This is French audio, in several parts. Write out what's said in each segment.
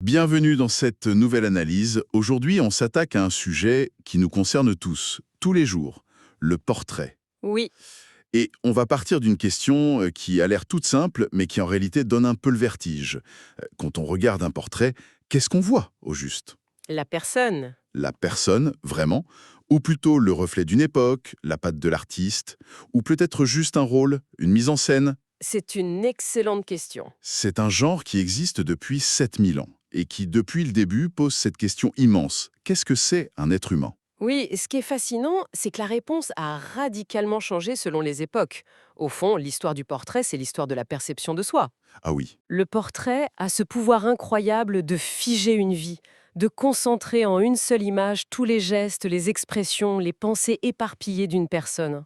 Bienvenue dans cette nouvelle analyse. Aujourd'hui, on s'attaque à un sujet qui nous concerne tous les jours, le portrait. Oui, Et on va partir d'une question qui a l'air toute simple, mais qui en réalité donne un peu le vertige. Quand on regarde un portrait, qu'est-ce qu'on voit au juste? la personne. La personne, vraiment? Ou plutôt le reflet d'une époque, la patte de l'artiste? Ou peut-être juste un rôle, une mise en scène? C'est une excellente question. C'est un genre qui existe depuis 7000 ans et qui, depuis le début, pose cette question immense. Qu'est-ce que c'est un être humain? Oui, ce qui est fascinant, c'est que la réponse a radicalement changé selon les époques. Au fond, l'histoire du portrait, c'est l'histoire de la perception de soi. Ah oui, Le portrait a ce pouvoir incroyable de figer une vie, de concentrer en une seule image tous les gestes, les expressions, les pensées éparpillées d'une personne.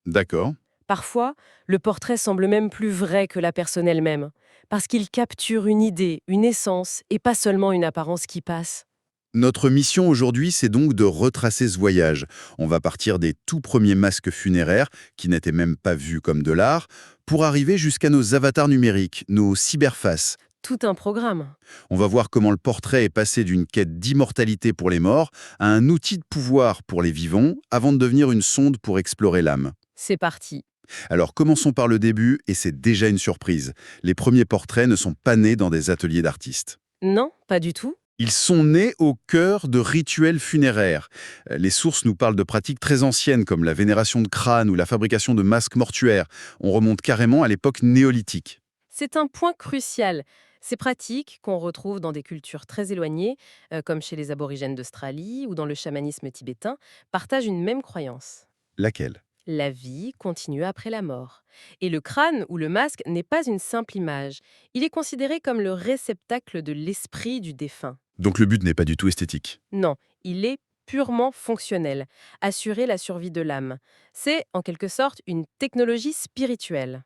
d'accord. Parfois, le portrait semble même plus vrai que la personne elle-même, parce qu'il capture une idée, une essence, et pas seulement une apparence qui passe. Notre mission aujourd'hui, c'est donc de retracer ce voyage. On va partir des tout premiers masques funéraires, qui n'étaient même pas vus comme de l'art, pour arriver jusqu'à nos avatars numériques, nos cyberfaces. Tout un programme. On va voir comment le portrait est passé d'une quête d'immortalité pour les morts à un outil de pouvoir pour les vivants, avant de devenir une sonde pour explorer l'âme. C'est parti. Alors commençons par le début, et c'est déjà une surprise. Les premiers portraits ne sont pas nés dans des ateliers d'artistes. Non, pas du tout. Ils sont nés au cœur de rituels funéraires. Les sources nous parlent de pratiques très anciennes comme la vénération de crânes ou la fabrication de masques mortuaires. On remonte carrément à l'époque néolithique. C'est un point crucial. Ces pratiques, qu'on retrouve dans des cultures très éloignées, comme chez les aborigènes d'Australie ou dans le chamanisme tibétain, partagent une même croyance. Laquelle? La vie continue après la mort. Et le crâne ou le masque n'est pas une simple image. Il est considéré comme le réceptacle de l'esprit du défunt. Donc le but n'est pas du tout esthétique. Non, il est purement fonctionnel, assurer la survie de l'âme. C'est, en quelque sorte, une technologie spirituelle.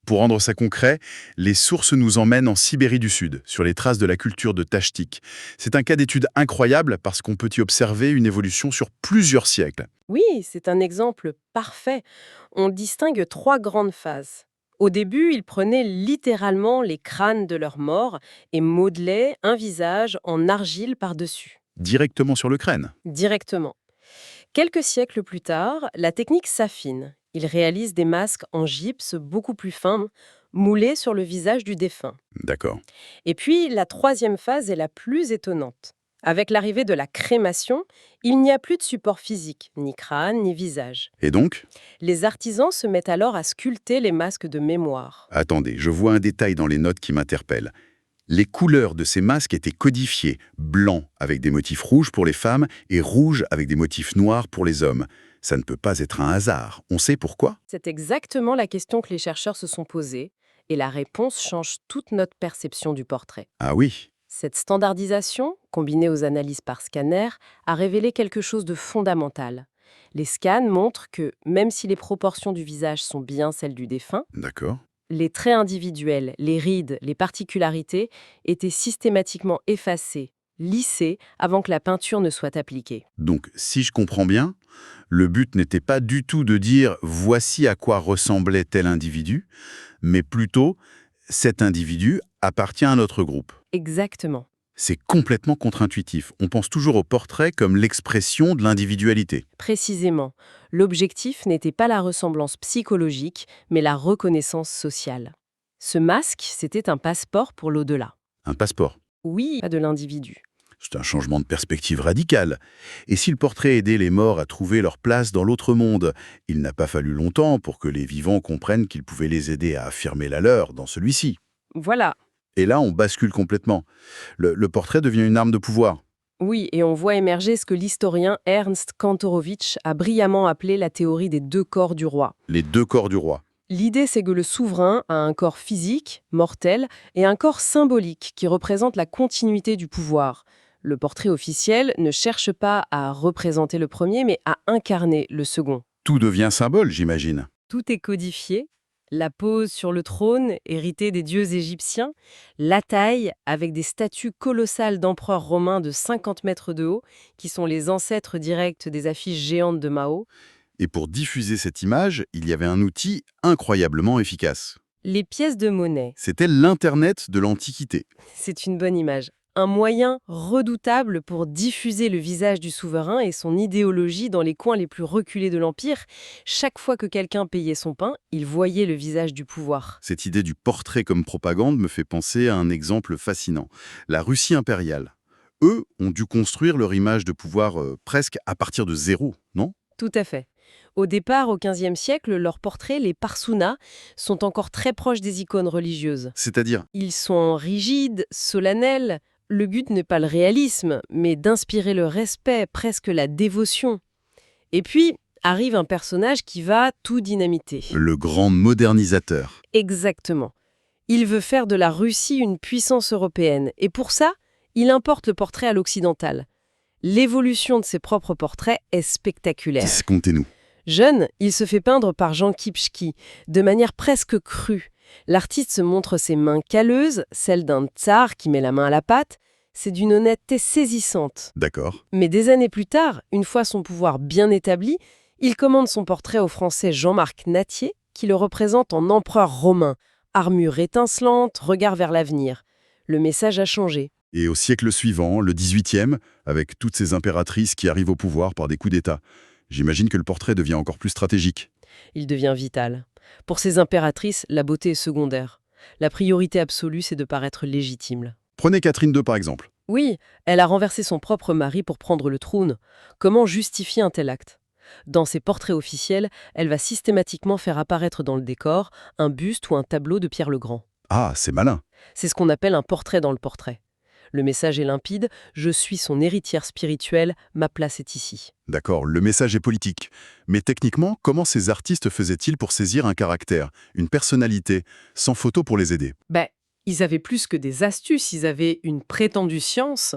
Pour rendre ça concret, les sources nous emmènent en Sibérie du Sud, sur les traces de la culture de Tachtik. C'est un cas d'étude incroyable parce qu'on peut y observer une évolution sur plusieurs siècles. Oui, c'est un exemple parfait. On distingue trois grandes phases. Au début, ils prenaient littéralement les crânes de leurs morts et modelaient un visage en argile par-dessus, Directement sur le crâne. directement. Quelques siècles plus tard, la technique s'affine. Ils réalisent des masques en gypse beaucoup plus fins, moulés sur le visage du défunt. D'accord. Et puis, la troisième phase est la plus étonnante. Avec l'arrivée de la crémation, il n'y a plus de support physique, ni crâne, ni visage. Et donc? Les artisans se mettent alors à sculpter les masques de mémoire. Attendez, je vois un détail dans les notes qui m'interpelle. Les couleurs de ces masques étaient codifiées, blanc avec des motifs rouges pour les femmes et rouge avec des motifs noirs pour les hommes. Ça ne peut pas être un hasard. On sait pourquoi? C'est exactement la question que les chercheurs se sont posées, et la réponse change toute notre perception du portrait. Ah oui, Cette standardisation, combinée aux analyses par scanner, a révélé quelque chose de fondamental. Les scans montrent que, même si les proportions du visage sont bien celles du défunt, d'accord. les traits individuels, les rides, les particularités étaient systématiquement effacés, lissés, avant que la peinture ne soit appliquée. Donc, si je comprends bien, le but n'était pas du tout de dire voici à quoi ressemblait tel individu, mais plutôt cet individu appartient à notre groupe. Exactement. C'est complètement contre-intuitif. On pense toujours au portrait comme l'expression de l'individualité. Précisément, l'objectif n'était pas la ressemblance psychologique, mais la reconnaissance sociale. Ce masque, c'était un passeport pour l'au-delà. Un passeport. Oui, pas de l'individu. C'est un changement de perspective radical. Et si le portrait aidait les morts à trouver leur place dans l'autre monde, il n'a pas fallu longtemps pour que les vivants comprennent qu'il pouvait les aider à affirmer la leur dans celui-ci. Voilà. Et là, on bascule complètement. Le portrait devient une arme de pouvoir. Oui, et on voit émerger ce que l'historien Ernst Kantorowicz a brillamment appelé la théorie des deux corps du roi. Les deux corps du roi. L'idée, c'est que le souverain a un corps physique, mortel, et un corps symbolique qui représente la continuité du pouvoir. Le portrait officiel ne cherche pas à représenter le premier, mais à incarner le second. Tout devient symbole, j'imagine. Tout est codifié. La pose sur le trône, héritée des dieux égyptiens, la taille, avec des statues colossales d'empereurs romains de 50 mètres de haut, qui sont les ancêtres directs des affiches géantes de Mao, Et pour diffuser cette image, il y avait un outil incroyablement efficace. les pièces de monnaie. C'était l'Internet de l'Antiquité. C'est une bonne image. un moyen redoutable pour diffuser le visage du souverain et son idéologie dans les coins les plus reculés de l'Empire. Chaque fois que quelqu'un payait son pain, il voyait le visage du pouvoir. Cette idée du portrait comme propagande me fait penser à un exemple fascinant. La Russie impériale. Eux ont dû construire leur image de pouvoir presque à partir de zéro, non? Tout à fait. Au départ, au XVe siècle, leurs portraits, les parsunas, sont encore très proches des icônes religieuses. C'est-à-dire, Ils sont rigides, solennels. Le but n'est pas le réalisme, mais d'inspirer le respect, presque la dévotion. Et puis, arrive un personnage qui va tout dynamiter. le grand modernisateur. Exactement. Il veut faire de la Russie une puissance européenne. Et pour ça, il importe le portrait à l'occidental. L'évolution de ses propres portraits est spectaculaire. Comptez-nous. Jeune, il se fait peindre par Jean Kipchki, de manière presque crue. L'artiste se montre ses mains calleuses, celles d'un tsar qui met la main à la pâte. C'est d'une honnêteté saisissante. D'accord. Mais des années plus tard, une fois son pouvoir bien établi, il commande son portrait au Français Jean-Marc Nattier, qui le représente en empereur romain, armure étincelante, regard vers l'avenir. Le message a changé. Et au siècle suivant, le XVIIIe, avec toutes ces impératrices qui arrivent au pouvoir par des coups d'État, j'imagine que le portrait devient encore plus stratégique. Il devient vital. Pour ces impératrices, la beauté est secondaire. La priorité absolue, c'est de paraître légitime. Prenez Catherine II par exemple. Oui, elle a renversé son propre mari pour prendre le trône. Comment justifier un tel acte? Dans ses portraits officiels, elle va systématiquement faire apparaître dans le décor un buste ou un tableau de Pierre le Grand. Ah, c'est malin. C'est ce qu'on appelle un portrait dans le portrait. Le message est limpide, je suis son héritière spirituelle, ma place est ici. D'accord, le message est politique. Mais techniquement, comment ces artistes faisaient-ils pour saisir un caractère, une personnalité, sans photo pour les aider? Ils avaient plus que des astuces, ils avaient une prétendue science,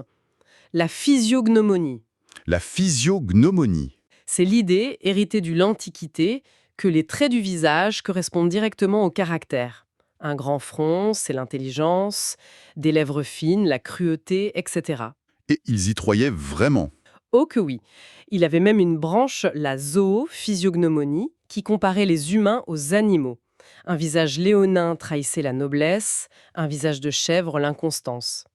la physiognomonie. La physiognomonie. C'est l'idée, héritée de l'Antiquité, que les traits du visage correspondent directement au caractère. Un grand front, c'est l'intelligence, des lèvres fines, la cruauté, etc. Et ils y croyaient vraiment. Oh que oui. Il avait même une branche, la zoophysiognomonie, qui comparait les humains aux animaux. Un visage léonin trahissait la noblesse, un visage de chèvre l'inconstance.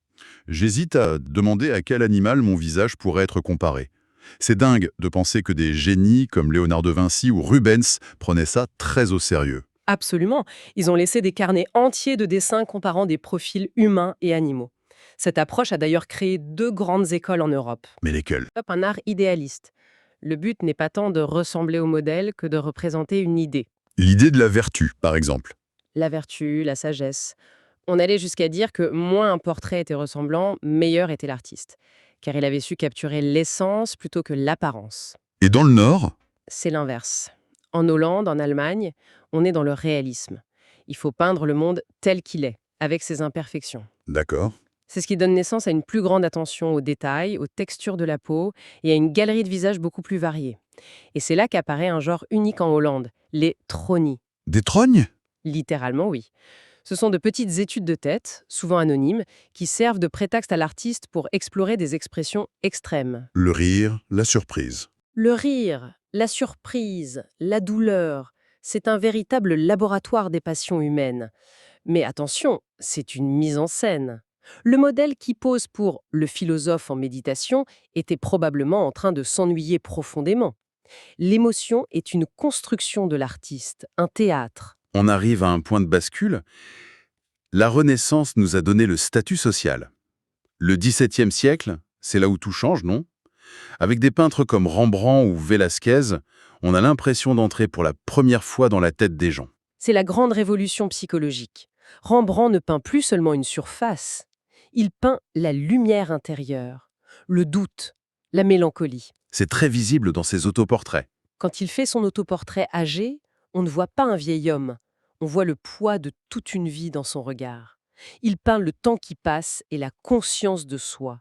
J'hésite à demander à quel animal mon visage pourrait être comparé. C'est dingue de penser que des génies comme Léonard de Vinci ou Rubens prenaient ça très au sérieux. Absolument. Ils ont laissé des carnets entiers de dessins comparant des profils humains et animaux. Cette approche a d'ailleurs créé 2 grandes écoles en Europe. Mais lesquels? Un art idéaliste. Le but n'est pas tant de ressembler au modèle que de représenter une idée. L'idée de la vertu, par exemple. La vertu, la sagesse. On allait jusqu'à dire que moins un portrait était ressemblant, meilleur était l'artiste. Car il avait su capturer l'essence plutôt que l'apparence. Et dans le Nord? C'est l'inverse. En Hollande, en Allemagne, on est dans le réalisme. Il faut peindre le monde tel qu'il est, avec ses imperfections. D'accord. C'est ce qui donne naissance à une plus grande attention aux détails, aux textures de la peau et à une galerie de visages beaucoup plus variée. Et c'est là qu'apparaît un genre unique en Hollande, les tronies. Des trognes? Littéralement, oui. Ce sont de petites études de tête, souvent anonymes, qui servent de prétexte à l'artiste pour explorer des expressions extrêmes. Le rire, la surprise. Le rire, la surprise, la douleur, c'est un véritable laboratoire des passions humaines. Mais attention, c'est une mise en scène. Le modèle qui pose pour le philosophe en méditation était probablement en train de s'ennuyer profondément. L'émotion est une construction de l'artiste, un théâtre. On arrive à un point de bascule. La Renaissance nous a donné le statut social. Le XVIIe siècle, c'est là où tout change, non? Avec des peintres comme Rembrandt ou Velázquez, on a l'impression d'entrer pour la première fois dans la tête des gens. C'est la grande révolution psychologique. Rembrandt ne peint plus seulement une surface, il peint la lumière intérieure, le doute, la mélancolie. C'est très visible dans ses autoportraits. Quand il fait son autoportrait âgé, on ne voit pas un vieil homme, on voit le poids de toute une vie dans son regard. Il peint le temps qui passe et la conscience de soi.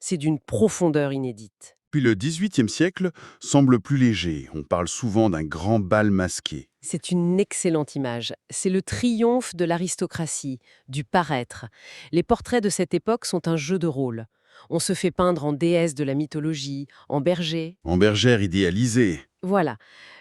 C'est d'une profondeur inédite. Puis le XVIIIe siècle semble plus léger. On parle souvent d'un grand bal masqué. C'est une excellente image. C'est le triomphe de l'aristocratie, du paraître. Les portraits de cette époque sont un jeu de rôle. On se fait peindre en déesse de la mythologie, en berger. En bergère idéalisée. Voilà.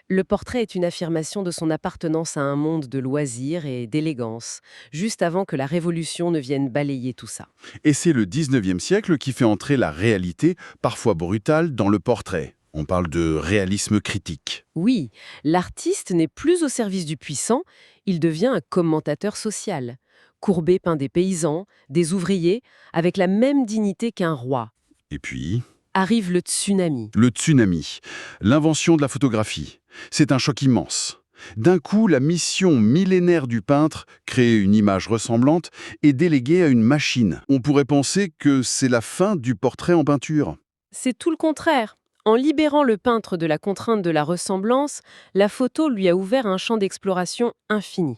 Le portrait est une affirmation de son appartenance à un monde de loisirs et d'élégance, juste avant que la Révolution ne vienne balayer tout ça. Et c'est le 19e siècle qui fait entrer la réalité, parfois brutale, dans le portrait. On parle de réalisme critique. Oui, l'artiste n'est plus au service du puissant, il devient un commentateur social. Courbet peint des paysans, des ouvriers, avec la même dignité qu'un roi. Et puis, Arrive le tsunami. le tsunami, l'invention de la photographie. C'est un choc immense. D'un coup, la mission millénaire du peintre, créer une image ressemblante, est déléguée à une machine. On pourrait penser que c'est la fin du portrait en peinture. C'est tout le contraire. En libérant le peintre de la contrainte de la ressemblance, la photo lui a ouvert un champ d'exploration infini.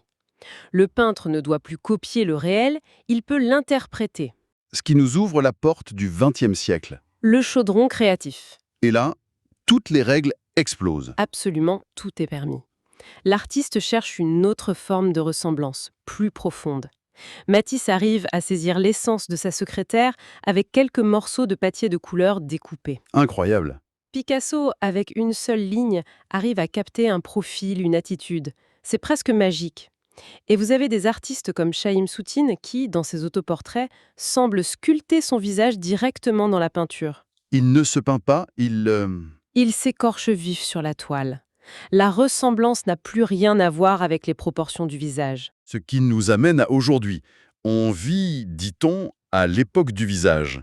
Le peintre ne doit plus copier le réel, il peut l'interpréter. Ce qui nous ouvre la porte du XXe siècle. Le chaudron créatif. Et là, toutes les règles explosent. Absolument, tout est permis. L'artiste cherche une autre forme de ressemblance, plus profonde. Matisse arrive à saisir l'essence de sa secrétaire avec quelques morceaux de papier de couleur découpés. Incroyable. Picasso, avec une seule ligne, arrive à capter un profil, une attitude. C'est presque magique. Et vous avez des artistes comme Chaim Soutine qui, dans ses autoportraits, semblent sculpter son visage directement dans la peinture. Il ne se peint pas, Il s'écorche vif sur la toile. La ressemblance n'a plus rien à voir avec les proportions du visage. Ce qui nous amène à aujourd'hui. On vit, dit-on, à l'époque du visage.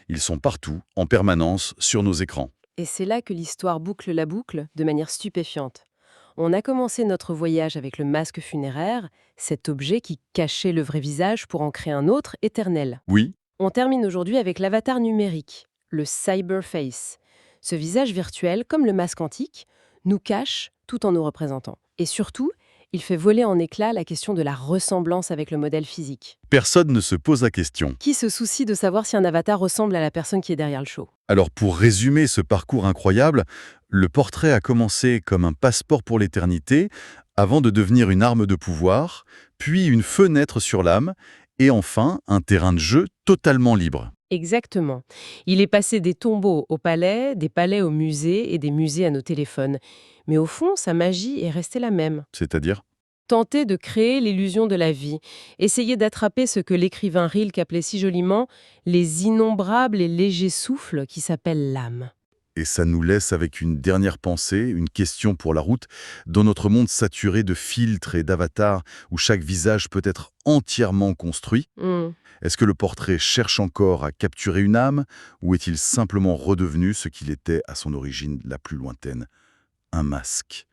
Ils sont partout, en permanence, sur nos écrans. Et c'est là que l'histoire boucle la boucle de manière stupéfiante. On a commencé notre voyage avec le masque funéraire, cet objet qui cachait le vrai visage pour en créer un autre éternel. Oui, On termine aujourd'hui avec l'avatar numérique, le cyberface. Ce visage virtuel, comme le masque antique, nous cache tout en nous représentant. Et surtout, il fait voler en éclats la question de la ressemblance avec le modèle physique. personne ne se pose la question. Qui se soucie de savoir si un avatar ressemble à la personne qui est derrière le show? Alors pour résumer ce parcours incroyable, le portrait a commencé comme un passeport pour l'éternité, avant de devenir une arme de pouvoir, puis une fenêtre sur l'âme, et enfin un terrain de jeu totalement libre. Exactement. Il est passé des tombeaux au palais, des palais au musée et des musées à nos téléphones. Mais au fond, sa magie est restée la même. C'est-à-dire? Tenter de créer l'illusion de la vie, essayer d'attraper ce que l'écrivain Rilke appelait si joliment les innombrables et légers souffles qui s'appellent l'âme. Et ça nous laisse avec une dernière pensée, une question pour la route. Dans notre monde saturé de filtres et d'avatars, où chaque visage peut être entièrement construit, Hmm. est-ce que le portrait cherche encore à capturer une âme, ou est-il simplement redevenu ce qu'il était à son origine la plus lointaine, un masque?